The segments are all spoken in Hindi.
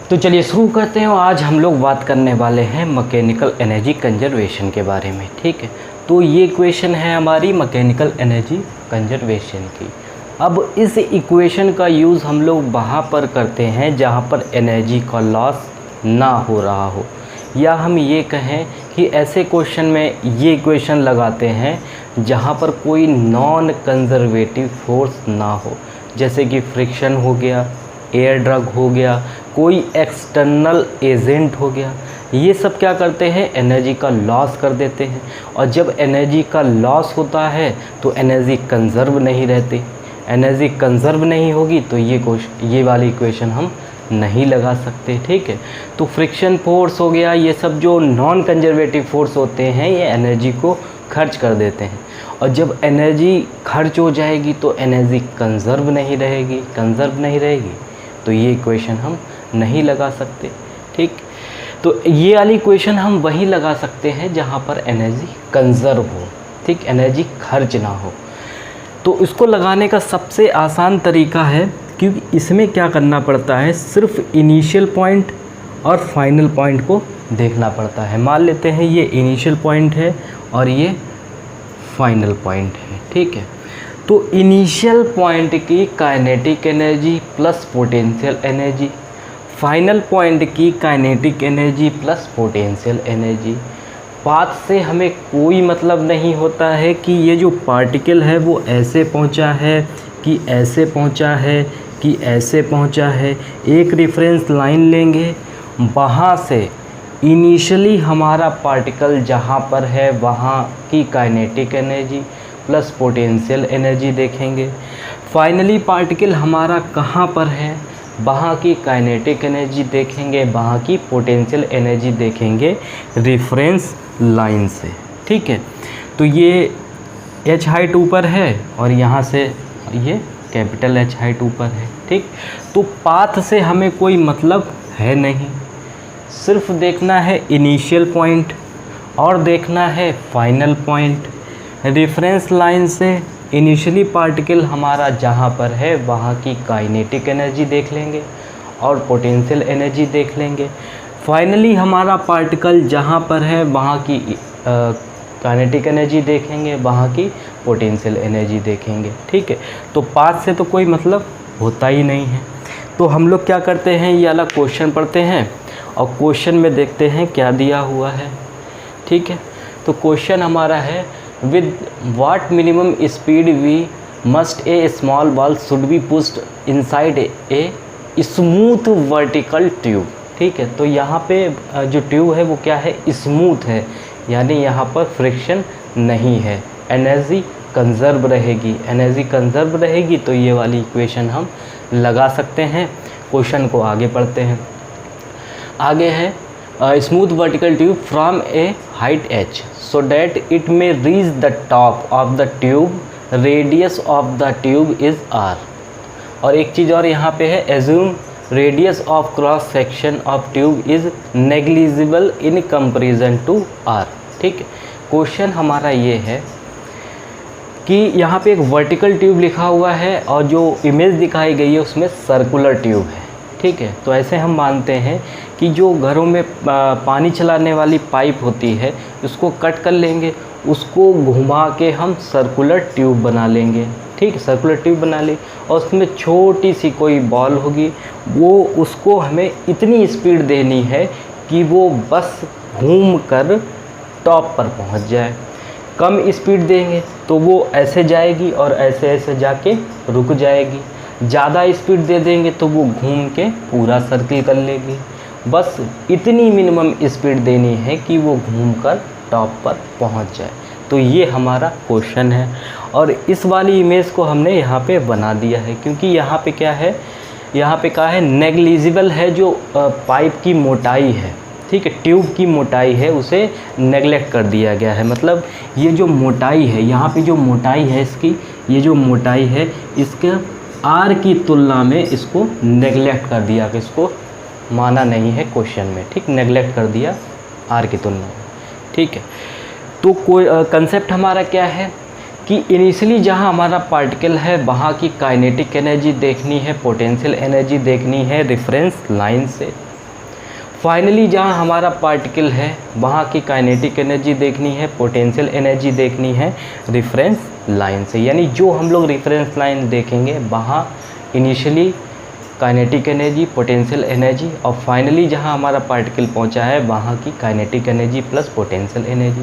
तो चलिए शुरू करते हैं। आज हम लोग बात करने वाले हैं मैकेनिकल एनर्जी कंजर्वेशन के बारे में। ठीक है, तो ये इक्वेशन है हमारी मैकेनिकल एनर्जी कंजर्वेशन की। अब इस इक्वेशन का यूज़ हम लोग वहाँ पर करते हैं जहाँ पर एनर्जी का लॉस ना हो रहा हो, या हम ये कहें कि ऐसे क्वेश्चन में ये इक्वेशन लगाते हैं जहाँ पर कोई नॉन कंजर्वेटिव फोर्स ना हो, जैसे कि फ्रिक्शन हो गया, एयर ड्रग हो गया, कोई एक्सटर्नल एजेंट हो गया। ये सब क्या करते हैं, एनर्जी का लॉस कर देते हैं। और जब एनर्जी का लॉस होता है तो एनर्जी कंजर्व नहीं रहती। एनर्जी कंजर्व नहीं होगी तो ये वाली इक्वेशन हम नहीं लगा सकते। ठीक है, तो फ्रिक्शन फोर्स हो गया, ये सब जो नॉन कंजर्वेटिव फोर्स होते हैं ये एनर्जी को खर्च कर देते हैं। और जब एनर्जी खर्च हो जाएगी तो एनर्जी कंजर्व नहीं रहेगी तो ये इक्वेशन हम नहीं लगा सकते। ठीक, तो ये वाली इक्वेशन हम वहीं लगा सकते हैं जहाँ पर एनर्जी कंजर्व हो, ठीक, एनर्जी खर्च ना हो। तो इसको लगाने का सबसे आसान तरीका है, क्योंकि इसमें क्या करना पड़ता है, सिर्फ इनिशियल पॉइंट और फाइनल पॉइंट को देखना पड़ता है। मान लेते हैं ये इनिशियल पॉइंट है और ये फाइनल पॉइंट है। ठीक है, तो इनिशियल पॉइंट की kinetic energy plus potential energy, final point की kinetic energy plus potential energy. Path से हमें कोई मतलब नहीं होता है कि ये जो पार्टिकल है वो ऐसे पहुंचा है कि ऐसे पहुंचा है कि ऐसे पहुंचा है। एक रेफरेंस लाइन लेंगे, वहाँ से इनिशियली हमारा पार्टिकल जहाँ पर है वहाँ की kinetic energy plus potential energy देखेंगे। फाइनली पार्टिकल हमारा कहाँ पर है, वहाँ की काइनेटिक एनर्जी देखेंगे, वहाँ की पोटेंशियल एनर्जी देखेंगे रेफरेंस लाइन से। ठीक है, तो ये h हाइट ऊपर है और यहाँ से ये कैपिटल H हाइट ऊपर है। ठीक, तो पाथ से हमें कोई मतलब है नहीं, सिर्फ देखना है इनिशियल पॉइंट और देखना है फाइनल पॉइंट। रेफरेंस लाइन से इनिशियली पार्टिकल हमारा जहाँ पर है वहाँ की काइनेटिक एनर्जी देख लेंगे और पोटेंशियल एनर्जी देख लेंगे। फाइनली हमारा पार्टिकल जहाँ पर है वहाँ की काइनेटिक एनर्जी देखेंगे, वहाँ की पोटेंशियल एनर्जी देखेंगे। ठीक है, तो पाथ से तो कोई मतलब होता ही नहीं है। तो हम लोग क्या करते हैं, ये वाला क्वेश्चन पढ़ते हैं और क्वेश्चन में देखते हैं क्या दिया हुआ है। ठीक है, तो क्वेश्चन हमारा है, with what minimum speed we must a small ball should be pushed inside a smooth vertical tube। ठीक है, तो यहाँ पे जो ट्यूब है वो क्या है, स्मूथ है, यानी यहाँ पर फ्रिक्शन नहीं है, एनर्जी कंजर्व रहेगी। एनर्जी कंजर्व रहेगी तो ये वाली इक्वेशन हम लगा सकते हैं। क्वेश्चन को आगे पढ़ते हैं। आगे है smooth vertical tube from A height h so that it may reach the top of the tube, radius of the tube is r। और एक चीज़ और यहाँ पे है, assume radius of cross section of tube is negligible in comparison to r। ठीक, क्वेश्चन हमारा ये है कि यहाँ पे एक वर्टिकल ट्यूब लिखा हुआ है और जो इमेज दिखाई गई है उसमें सर्कुलर ट्यूब है। ठीक है, तो ऐसे हम मानते हैं कि जो घरों में पानी चलाने वाली पाइप होती है उसको कट कर लेंगे, उसको घुमा के हम सर्कुलर ट्यूब बना लेंगे। ठीक है, सर्कुलर ट्यूब बना ली और उसमें छोटी सी कोई बॉल होगी, वो उसको हमें इतनी स्पीड देनी है कि वो बस घूम कर टॉप पर पहुंच जाए। कम स्पीड देंगे तो वो ऐसे जाएगी और ऐसे ऐसे जाके रुक जाएगी। ज़्यादा स्पीड दे देंगे तो वो घूम के पूरा सर्किल कर लेगी। बस इतनी मिनिमम स्पीड देनी है कि वो घूमकर टॉप पर पहुंच जाए। तो ये हमारा क्वेश्चन है और इस वाली इमेज को हमने यहाँ पे बना दिया है, क्योंकि यहाँ पे क्या है, यहाँ पे क्या है, नेग्लिजिबल है जो पाइप की मोटाई है। ठीक है, ट्यूब की मोटाई है उसे नेगलेक्ट कर दिया गया है। मतलब ये जो मोटाई है, यहाँ पे जो मोटाई है इसकी, ये जो मोटाई है इसके आर की तुलना में इसको नेगलेक्ट कर दिया, कि इसको माना नहीं है क्वेश्चन में। ठीक, नेगलेक्ट कर दिया आर की तुलना में। ठीक है, तो कोई कंसेप्ट हमारा क्या है कि इनिशियली जहाँ हमारा पार्टिकल है वहाँ की काइनेटिक एनर्जी देखनी है, पोटेंशियल एनर्जी देखनी है रेफरेंस लाइन से। फाइनली जहाँ हमारा पार्टिकल है वहाँ की काइनेटिक एनर्जी देखनी है, पोटेंशियल एनर्जी देखनी है रेफरेंस लाइन से। यानी जो हम लोग रेफरेंस लाइन देखेंगे वहाँ initially kinetic energy, potential energy, और फाइनली जहाँ हमारा पार्टिकल पहुँचा है वहाँ की kinetic energy plus potential energy.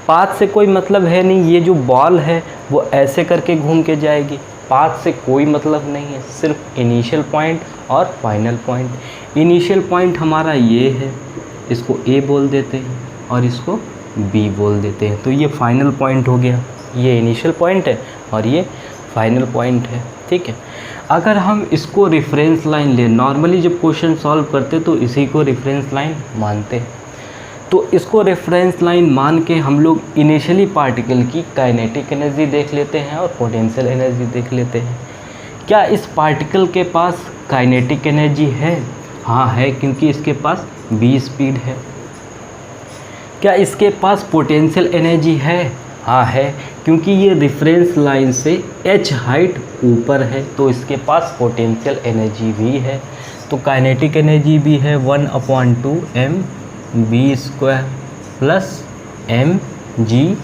Path से कोई मतलब है नहीं, ये जो बॉल है वो ऐसे करके घूम के जाएगी, पाथ से कोई मतलब नहीं है, सिर्फ इनिशियल पॉइंट और फाइनल पॉइंट। इनिशियल पॉइंट हमारा ये है, इसको ए बोल देते हैं और इसको बी बोल देते हैं, तो ये फाइनल पॉइंट हो गया। ये इनिशियल पॉइंट है और ये फाइनल पॉइंट है, ठीक है। अगर हम इसको रेफरेंस लाइन लें, नॉर्मली जब क्वेश्चन सॉल्व करते तो इसी को रेफरेंस लाइन मानते हैं, तो इसको रेफरेंस लाइन मान के हम लोग इनिशियली पार्टिकल की काइनेटिक एनर्जी देख लेते हैं और पोटेंशियल एनर्जी देख लेते हैं। क्या इस पार्टिकल के पास काइनेटिक एनर्जी है? हाँ है, क्योंकि इसके पास v स्पीड है। क्या इसके पास पोटेंशियल एनर्जी है? हाँ है, क्योंकि ये रेफरेंस लाइन से h हाइट ऊपर है, तो इसके पास पोटेंशियल एनर्जी भी है। तो काइनेटिक एनर्जी भी है 1/2 mv² प्लस mgh,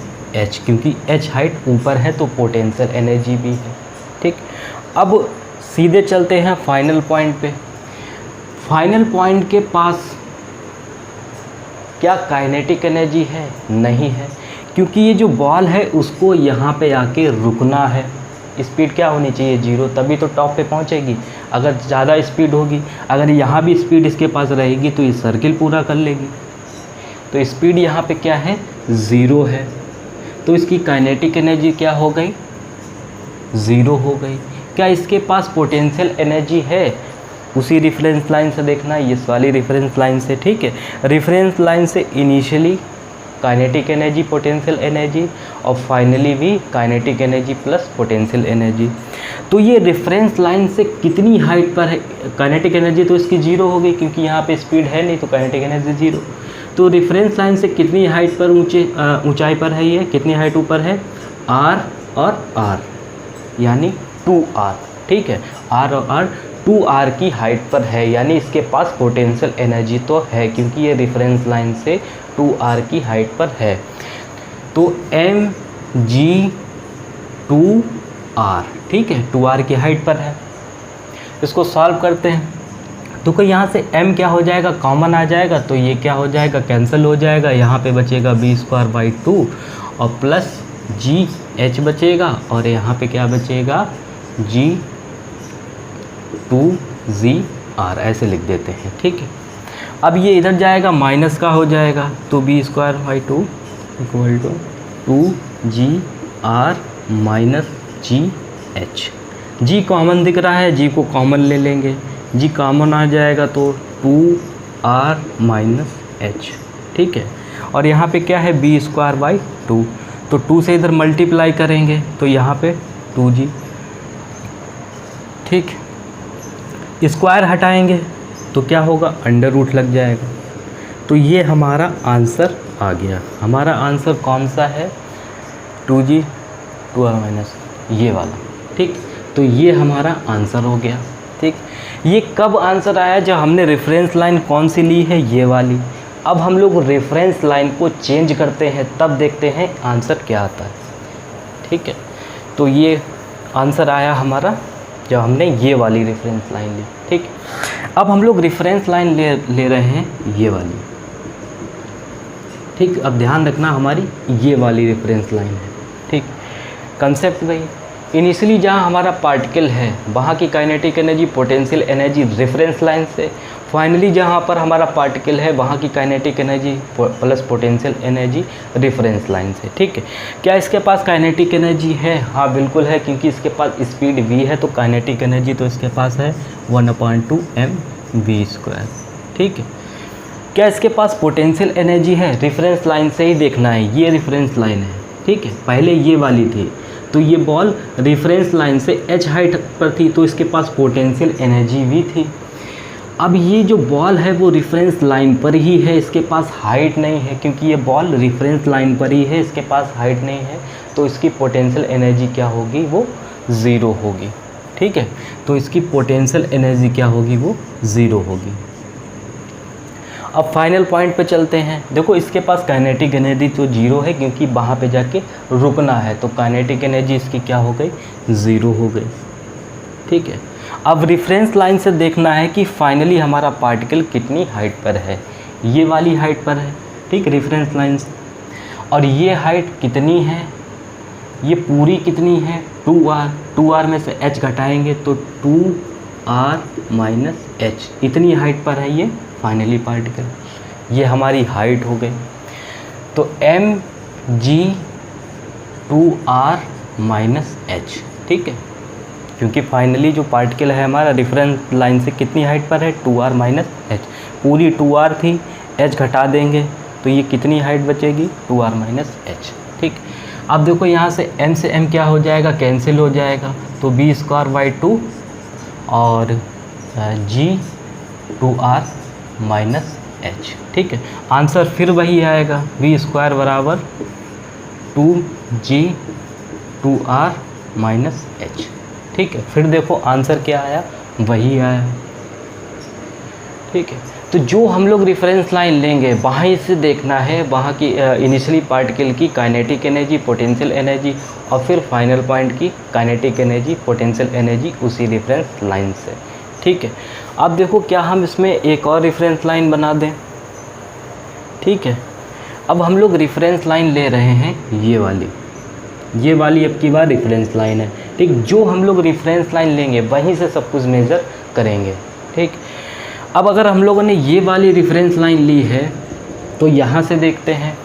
क्योंकि h हाइट ऊपर है तो पोटेंशियल एनर्जी भी है, ठीक। अब सीधे चलते हैं फाइनल पॉइंट पे। फाइनल पॉइंट के पास क्या काइनेटिक एनर्जी है? नहीं है, क्योंकि ये जो बॉल है उसको यहाँ पे आके रुकना है। स्पीड क्या होनी चाहिए? 0, तभी तो टॉप पे पहुँचेगी। अगर ज़्यादा स्पीड होगी, अगर यहाँ भी स्पीड इसके पास रहेगी तो ये सर्किल पूरा कर लेगी। तो स्पीड यहाँ पे क्या है? 0 है, तो इसकी काइनेटिक एनर्जी क्या हो गई? 0 हो गई। क्या इसके पास पोटेंशियल एनर्जी है? उसी रेफरेंस लाइन से देखना है, इस वाली रेफरेंस लाइन से, ठीक है। रेफरेंस लाइन से initially kinetic energy, potential energy, और फाइनली भी kinetic energy plus potential energy. तो ये रेफरेंस लाइन से कितनी हाइट पर है? काइनेटिक एनर्जी तो इसकी 0 हो गई, क्योंकि यहाँ पे स्पीड है नहीं, तो काइनेटिक एनर्जी 0। तो रेफरेंस लाइन से कितनी हाइट पर ऊंचाई पर है ये? कितनी हाइट ऊपर है? r और r, यानी 2r, ठीक है। r और r 2r की हाइट पर है, यानी इसके पास पोटेंशियल एनर्जी तो है, क्योंकि ये रेफरेंस लाइन से 2r की हाइट पर है। तो mg2r, ठीक है, 2r की हाइट पर है। इसको सॉल्व करते हैं तो कोई यहाँ से m क्या हो जाएगा? कॉमन आ जाएगा, तो ये क्या हो जाएगा? कैंसिल हो जाएगा। यहाँ पे बचेगा b²/2 और प्लस gh बचेगा, और यहाँ पे क्या बचेगा? g2zr, ऐसे लिख देते हैं, ठीक है। अब ये इधर जाएगा, माइनस का हो जाएगा, तो b²/2 = 2gr minus gh। g common दिख रहा है, g को कॉमन ले लेंगे, g कॉमन आ जाएगा तो 2r माइनस h, ठीक है। और यहाँ पे क्या है? b²/2, तो 2 से इधर मल्टीप्लाई करेंगे तो यहाँ पे 2g, ठीक। स्क्वायर हटाएंगे तो क्या होगा? अंडर रूट लग जाएगा। तो ये हमारा आंसर आ गया। हमारा आंसर कौन सा है? 2g 2r माइनस, ये वाला, ठीक। तो ये हमारा आंसर हो गया, ठीक। ये कब आंसर आया? जब हमने रेफरेंस लाइन कौन सी ली है? ये वाली। अब हम लोग रेफरेंस लाइन को चेंज करते हैं, तब देखते हैं आंसर क्या आता है, ठीक है। तो ये आंसर आया हमारा जब हमने ये वाली रेफरेंस लाइन ली, ठीक। अब हम लोग रेफरेंस लाइन ले रहे हैं ये वाली, ठीक। अब ध्यान रखना, हमारी ये वाली रेफरेंस लाइन है, ठीक। कंसेप्ट वही, इनिशियली जहाँ हमारा पार्टिकल है वहाँ की kinetic energy, potential energy reference line से, फाइनली जहाँ पर हमारा पार्टिकल है वहाँ की kinetic energy plus potential energy reference line से, ठीक है। क्या इसके पास काइनेटिक एनर्जी है? हाँ बिल्कुल है, क्योंकि इसके पास स्पीड v है, तो काइनेटिक एनर्जी तो इसके पास है 1/2 mv², ठीक है। क्या इसके पास पोटेंशियल एनर्जी है? रेफरेंस लाइन से ही देखना है, ये रेफरेंस लाइन है, ठीक है। पहले ये वाली थी, तो ये बॉल रेफरेंस लाइन से h हाइट पर थी, तो इसके पास पोटेंशियल एनर्जी भी थी। अब ये जो बॉल है वो रेफरेंस लाइन पर ही है, इसके पास हाइट नहीं है, क्योंकि ये बॉल रेफरेंस लाइन पर ही है, इसके पास हाइट नहीं है, तो इसकी पोटेंशियल एनर्जी क्या होगी? वो 0 होगी, ठीक है। तो इसकी पोटेंशियल एनर्जी क्या होगी? वो 0 होगी। अब फाइनल पॉइंट पे चलते हैं। देखो इसके पास काइनेटिक एनर्जी तो जीरो है क्योंकि वहाँ पे जाके रुकना है, तो काइनेटिक एनर्जी इसकी क्या हो गई, ज़ीरो हो गई। ठीक है, अब रेफरेंस लाइन से देखना है कि फाइनली हमारा पार्टिकल कितनी हाइट पर है। ये वाली हाइट पर है, ठीक, रेफरेंस लाइन से। और ये हाइट कितनी है, ये पूरी कितनी है, 2r। 2r में से h घटाएंगे तो 2r माइनस h, इतनी हाइट पर है ये फाइनली पार्टिकल। ये हमारी हाइट हो गई। तो mg 2r माइनस h, ठीक है, क्योंकि फाइनली जो पार्टिकल है हमारा रेफरेंस लाइन से कितनी हाइट पर है, 2r माइनस h। पूरी 2r थी, h घटा देंगे तो ये कितनी हाइट बचेगी, 2r माइनस h। ठीक, अब देखो यहाँ से m से m क्या हो जाएगा, कैंसिल हो जाएगा, तो b स्क्वायर बाई 2 और g 2r माइनस h। ठीक है, आंसर फिर वही आएगा, b स्क्वायर बराबर 2g 2r माइनस h। ठीक है, फिर देखो आंसर क्या आया, वही आया। ठीक है, तो जो हम लोग रेफरेंस लाइन लेंगे वहाँ से देखना है वहाँ की इनिशियली पार्टिकल की काइनेटिक एनर्जी, पोटेंशियल एनर्जी और फिर फाइनल पॉइंट की काइनेटिक एनर्जी, पोटेंशियल एनर्जी उसी रेफरेंस लाइन से। ठीक है, अब देखो क्या हम इसमें एक और रेफरेंस लाइन बना दें। ठीक है, अब हम लोग रेफरेंस लाइन ले रहे हैं ये वाली अब की बार रेफरेंस लाइन है। ठीक, जो हम लोग रेफरेंस लाइन लेंगे वहीं से सब कुछ मेज़र करेंगे। ठीक, अब अगर हम लोगों ने ये वाली रेफरेंस लाइन ली है तो यहाँ से देखते हैं,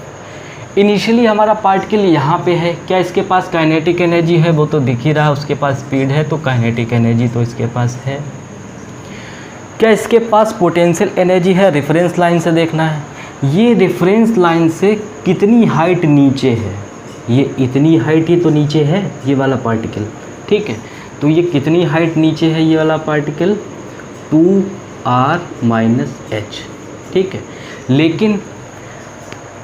इनिशियली हमारा पार्टिकल यहाँ पे है, क्या इसके पास काइनेटिक एनर्जी है, वो तो दिख ही रहा है, उसके पास स्पीड है तो काइनेटिक एनर्जी तो इसके पास है। क्या इसके पास पोटेंशियल एनर्जी है, रेफरेंस लाइन से देखना है। ये रेफरेंस लाइन से कितनी हाइट नीचे है, ये इतनी हाइट ही तो नीचे है ये वाला पार्टिकल। ठीक है, तो ये कितनी हाइट नीचे है ये वाला पार्टिकल, 2r माइनस h। ठीक है, लेकिन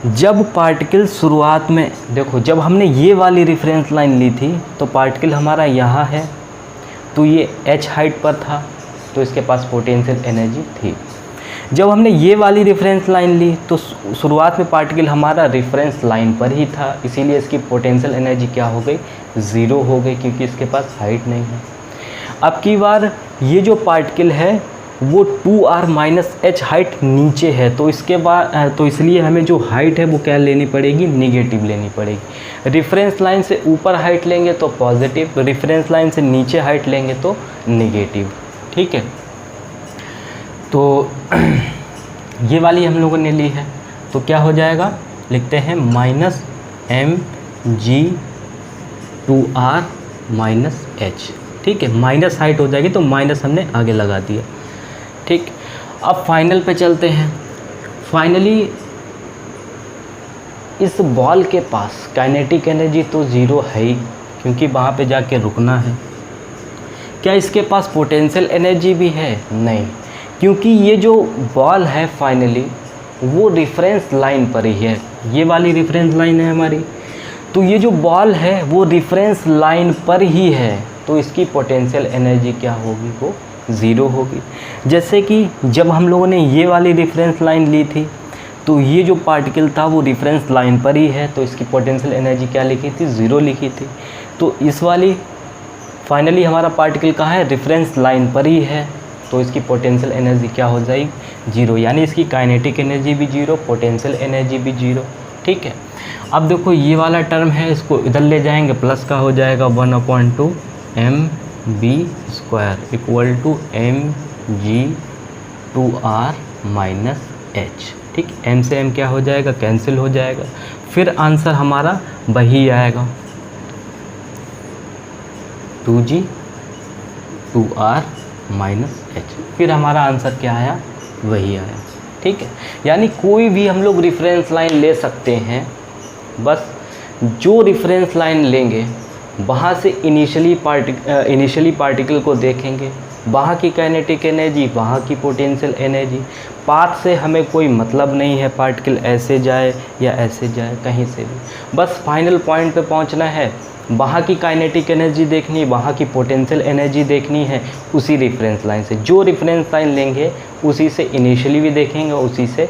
जब पार्टिकल शुरुआत में देखो, जब हमने ये वाली रेफरेंस लाइन ली थी तो पार्टिकल हमारा यहाँ है, तो ये h हाइट पर था तो इसके पास पोटेंशियल एनर्जी थी। जब हमने ये वाली रेफरेंस लाइन ली तो शुरुआत में पार्टिकल हमारा रेफरेंस लाइन पर ही था, इसीलिए इसकी पोटेंशियल एनर्जी क्या हो गई, ज़ीरो हो गई, क्योंकि इसके पास हाइट नहीं है। अब की बार ये जो पार्टिकल है वो 2r माइनस h हाइट नीचे है, तो इसके बाद तो इसलिए हमें जो हाइट है वो क्या लेनी पड़ेगी, निगेटिव लेनी पड़ेगी। रेफरेंस लाइन से ऊपर हाइट लेंगे तो पॉजिटिव, रेफरेंस लाइन से नीचे हाइट लेंगे तो निगेटिव। ठीक है, तो ये वाली हम लोगों ने ली है, तो क्या हो जाएगा, लिखते हैं minus mg 2r minus h। ठीक है, माइनस हाइट हो जाएगी तो माइनस हमने आगे लगा दिया। ठीक, अब फाइनल पे चलते हैं। फाइनली इस बॉल के पास काइनेटिक एनर्जी तो ज़ीरो है ही, क्योंकि वहाँ पे जाके रुकना है। क्या इसके पास पोटेंशियल एनर्जी भी है, नहीं, क्योंकि ये जो बॉल है फाइनली वो रेफरेंस लाइन पर ही है, ये वाली रेफरेंस लाइन है हमारी, तो ये जो बॉल है वो रेफरेंस लाइन पर ही है, तो इसकी पोटेंशियल एनर्जी क्या होगी, वो ज़ीरो होगी। जैसे कि जब हम लोगों ने ये वाली रेफरेंस लाइन ली थी तो ये जो पार्टिकल था वो रेफरेंस लाइन पर ही है, तो इसकी पोटेंशियल एनर्जी क्या लिखी थी, ज़ीरो लिखी थी। तो इस वाली फाइनली हमारा पार्टिकल कहाँ है, रेफरेंस लाइन पर ही है, तो इसकी पोटेंशियल एनर्जी क्या हो जाएगी, जीरो, यानी इसकी काइनेटिक एनर्जी भी जीरो, पोटेंशियल एनर्जी भी जीरो। ठीक है, अब देखो ये वाला टर्म है, इसको इधर ले जाएंगे, प्लस का हो जाएगा 1/2 mb square equal to mg 2r minus h। ठीक, m से m क्या हो जाएगा, कैंसिल हो जाएगा, फिर आंसर हमारा वही आएगा, 2g 2r माइनस h। फिर हमारा आंसर क्या आया, वही आया। ठीक है, यानी कोई भी हम लोग रेफरेंस लाइन ले सकते हैं, बस जो रेफरेंस लाइन लेंगे वहाँ से इनिशियली पार्टिकल को देखेंगे, वहाँ की काइनेटिक एनर्जी, वहाँ की पोटेंशियल एनर्जी, पाथ से हमें कोई मतलब नहीं है, पार्टिकल ऐसे जाए या ऐसे जाए, कहीं से भी, बस फाइनल पॉइंट पे पहुँचना है वहाँ की काइनेटिक एनर्जी देखनी है, वहाँ की पोटेंशियल एनर्जी देखनी है उसी रेफरेंस लाइन से। जो रेफरेंस लाइन लेंगे उसी से इनिशियली भी देखेंगे, उसी से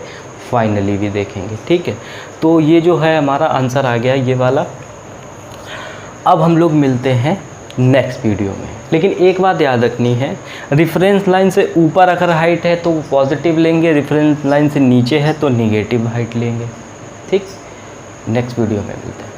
फाइनली भी देखेंगे, ठीक है। तो ये जो है हमारा आंसर आ गया ये वाला। अब हम लोग मिलते हैं नेक्स्ट वीडियो में। लेकिन एक बात याद रखनी है, रेफरेंस लाइन से ऊपर अगर हाइट है तो वो पॉजिटिव लेंगे, रेफरेंस लाइन से नीचे है तो निगेटिव हाइट लेंगे, ठीक। नेक्स्ट वीडियो में मिलते हैं।